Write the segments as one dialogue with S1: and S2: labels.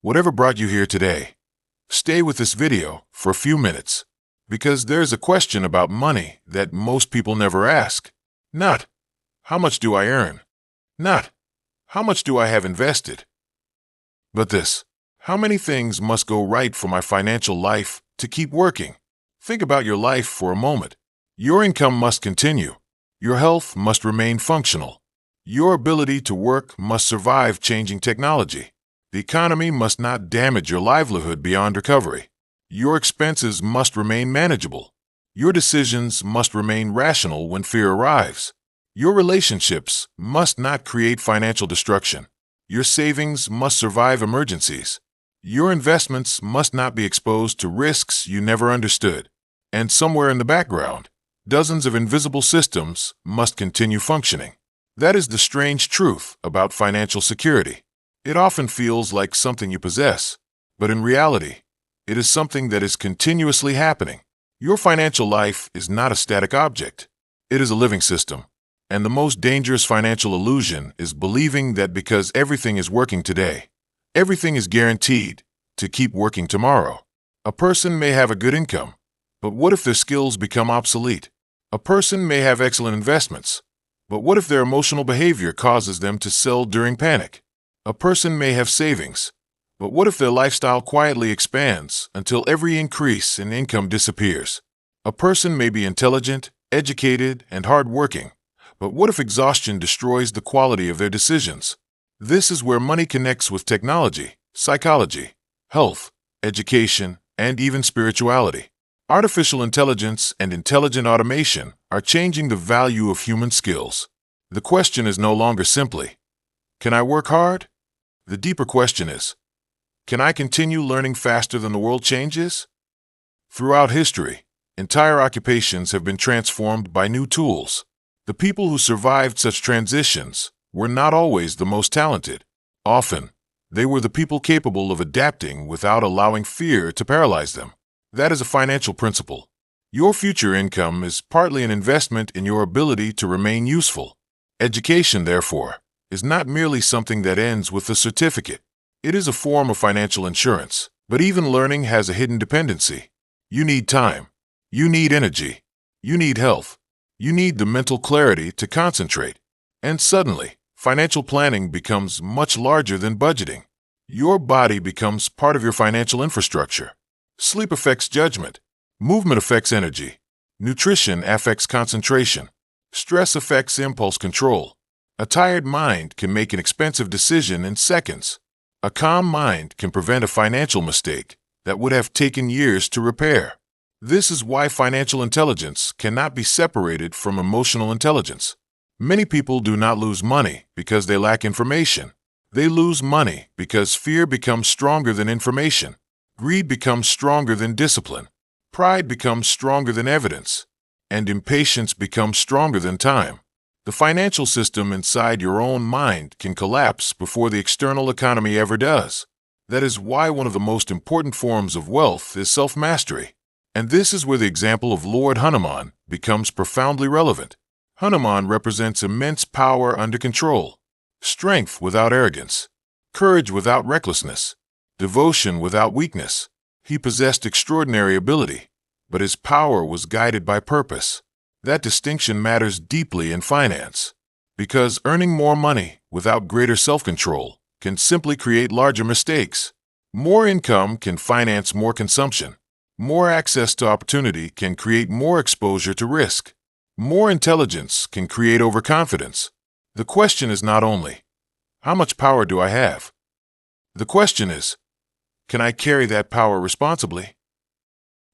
S1: whatever brought you here today, stay with this video for a few minutes, because there's a question about money that most people never ask. Not, how much do I earn? Not, how much do I have invested? But this, how many things must go right for my financial life to keep working? Think about your life for a moment. Your income must continue. Your health must remain functional. Your ability to work must survive changing technology. The economy must not damage your livelihood beyond recovery. Your expenses must remain manageable. Your decisions must remain rational when fear arrives. Your relationships must not create financial destruction. Your savings must survive emergencies. Your investments must not be exposed to risks you never understood. And somewhere in the background, dozens of invisible systems must continue functioning. That is the strange truth about financial security. It often feels like something you possess, but in reality, it is something that is continuously happening. Your financial life is not a static object. It is a living system. And the most dangerous financial illusion is believing that because everything is working today, everything is guaranteed to keep working tomorrow. A person may have a good income, but what if their skills become obsolete? A person may have excellent investments, but what if their emotional behavior causes them to sell during panic? A person may have savings, but what if their lifestyle quietly expands until every increase in income disappears? A person may be intelligent, educated, and hardworking, but what if exhaustion destroys the quality of their decisions? This is where money connects with technology, psychology, health, education, and even spirituality. Artificial intelligence and intelligent automation are changing the value of human skills. The question is no longer simply, can I work hard? The deeper question is, can I continue learning faster than the world changes? Throughout history, entire occupations have been transformed by new tools. The people who survived such transitions were not always the most talented. Often, they were the people capable of adapting without allowing fear to paralyze them. That is a financial principle. Your future income is partly an investment in your ability to remain useful. Education, therefore, is not merely something that ends with a certificate. It is a form of financial insurance, but even learning has a hidden dependency. You need time. You need energy. You need health. You need the mental clarity to concentrate. And suddenly, financial planning becomes much larger than budgeting. Your body becomes part of your financial infrastructure. Sleep affects judgment. Movement affects energy. Nutrition affects concentration. Stress affects impulse control. A tired mind can make an expensive decision in seconds. A calm mind can prevent a financial mistake that would have taken years to repair. This is why financial intelligence cannot be separated from emotional intelligence. Many people do not lose money because they lack information. They lose money because fear becomes stronger than information. Greed becomes stronger than discipline. Pride becomes stronger than evidence. And impatience becomes stronger than time. The financial system inside your own mind can collapse before the external economy ever does. That is why one of the most important forms of wealth is self-mastery. And this is where the example of Lord Hanuman becomes profoundly relevant. Hanuman represents immense power under control, strength without arrogance, courage without recklessness, devotion without weakness. He possessed extraordinary ability, but his power was guided by purpose. That distinction matters deeply in finance, because earning more money without greater self-control can simply create larger mistakes. More income can finance more consumption. More access to opportunity can create more exposure to risk. More intelligence can create overconfidence. The question is not only, how much power do I have? The question is, can I carry that power responsibly?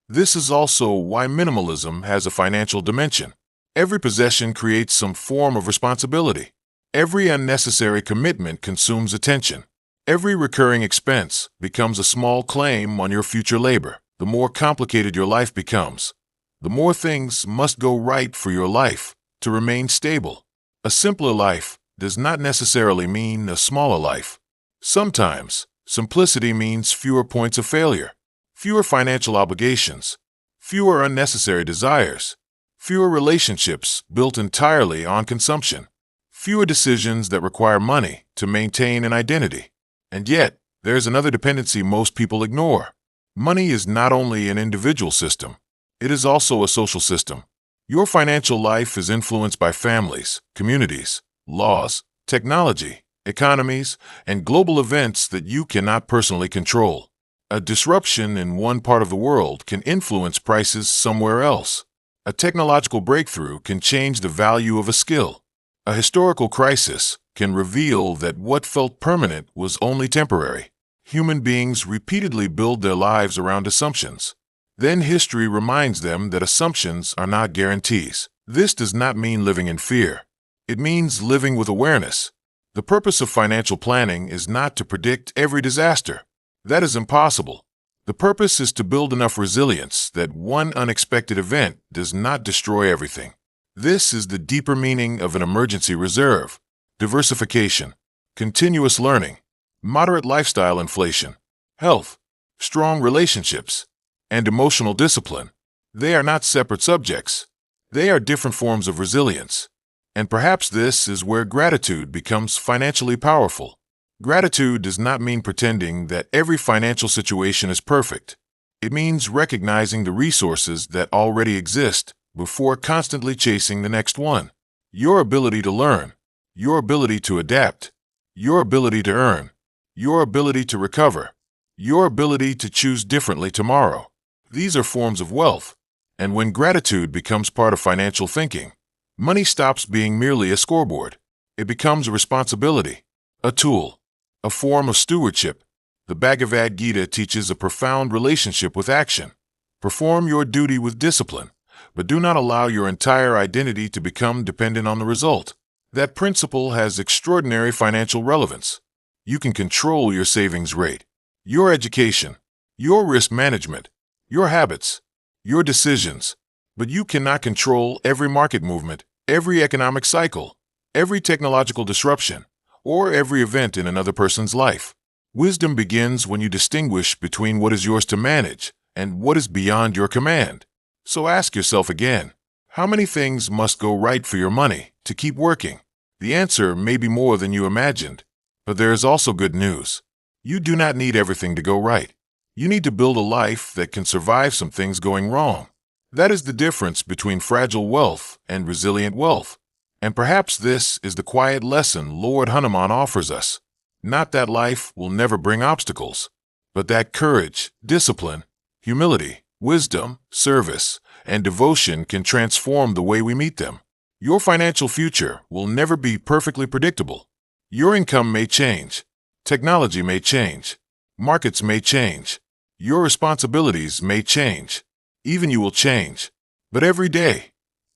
S1: This is also why minimalism has a financial dimension. Every possession creates some form of responsibility. Every unnecessary commitment consumes attention. Every recurring expense becomes a small claim on your future labor. The more complicated your life becomes, the more things must go right for your life to remain stable. A simpler life does not necessarily mean a smaller life. Sometimes, simplicity means fewer points of failure, fewer financial obligations, fewer unnecessary desires, fewer relationships built entirely on consumption, fewer decisions that require money to maintain an identity. And yet, There's another dependency most people ignore. Money is not only an individual system, it is also a social system. Your financial life is influenced by families, communities, laws, technology, economies, and global events that you cannot personally control. A disruption in one part of the world can influence prices somewhere else. A technological breakthrough can change the value of a skill. A historical crisis can reveal that what felt permanent was only temporary. Human beings repeatedly build their lives around assumptions. Then history reminds them that assumptions are not guarantees. This does not mean living in fear. It means living with awareness. The purpose of financial planning is not to predict every disaster. That is impossible. The purpose is to build enough resilience that one unexpected event does not destroy everything. This is the deeper meaning of an emergency reserve: diversification, continuous learning, moderate lifestyle inflation, health, strong relationships, and emotional discipline. They are not separate subjects. They are different forms of resilience. And perhaps this is where gratitude becomes financially powerful. Gratitude does not mean pretending that every financial situation is perfect. It means recognizing the resources that already exist before constantly chasing the next one. Your ability to learn, your ability to adapt, your ability to earn, your ability to recover, your ability to choose differently tomorrow. These are forms of wealth. And when gratitude becomes part of financial thinking, money stops being merely a scoreboard. It becomes a responsibility, a tool, a form of stewardship. The Bhagavad Gita teaches a profound relationship with action. Perform your duty with discipline, but do not allow your entire identity to become dependent on the result. That principle has extraordinary financial relevance. You can control your savings rate, your education, your risk management, your habits, your decisions, but you cannot control every market movement, every economic cycle, every technological disruption, or every event in another person's life. Wisdom begins when you distinguish between what is yours to manage and what is beyond your command. So ask yourself again, how many things must go right for your money to keep working? The answer may be more than you imagined, but there is also good news. You do not need everything to go right. You need to build a life that can survive some things going wrong. That is the difference between fragile wealth and resilient wealth. And perhaps this is the quiet lesson Lord Hanuman offers us. Not that life will never bring obstacles, but that courage, discipline, humility, wisdom, service, and devotion can transform the way we meet them. Your financial future will never be perfectly predictable. Your income may change. Technology may change. Markets may change. Your responsibilities may change. Even you will change. But every day,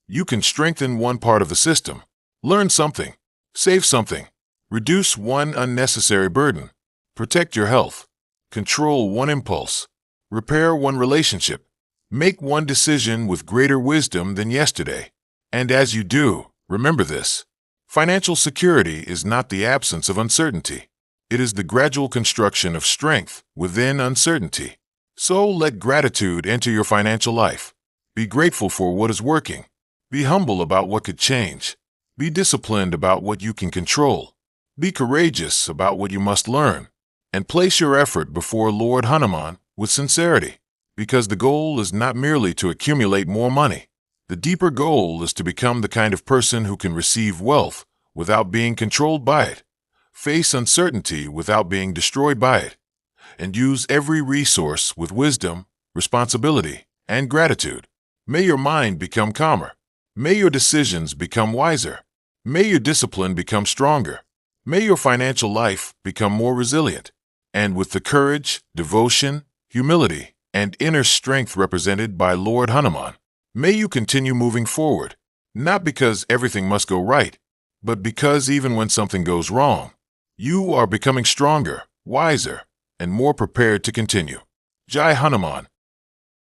S1: you can strengthen one part of the system, learn something, save something, reduce one unnecessary burden, protect your health, control one impulse, repair one relationship, make one decision with greater wisdom than yesterday. And as you do, remember this: financial security is not the absence of uncertainty. It is the gradual construction of strength within uncertainty. So let gratitude enter your financial life. Be grateful for what is working. Be humble about what could change. Be disciplined about what you can control. Be courageous about what you must learn. And place your effort before Lord Hanuman with sincerity, because the goal is not merely to accumulate more money. The deeper goal is to become the kind of person who can receive wealth without being controlled by it, face uncertainty without being destroyed by it, and use every resource with wisdom, responsibility, and gratitude. May your mind become calmer. May your decisions become wiser. May your discipline become stronger. May your financial life become more resilient. And with the courage, devotion, humility, and inner strength represented by Lord Hanuman, may you continue moving forward, not because everything must go right, but because even when something goes wrong, you are becoming stronger, wiser, and more prepared to continue. Jai Hanuman.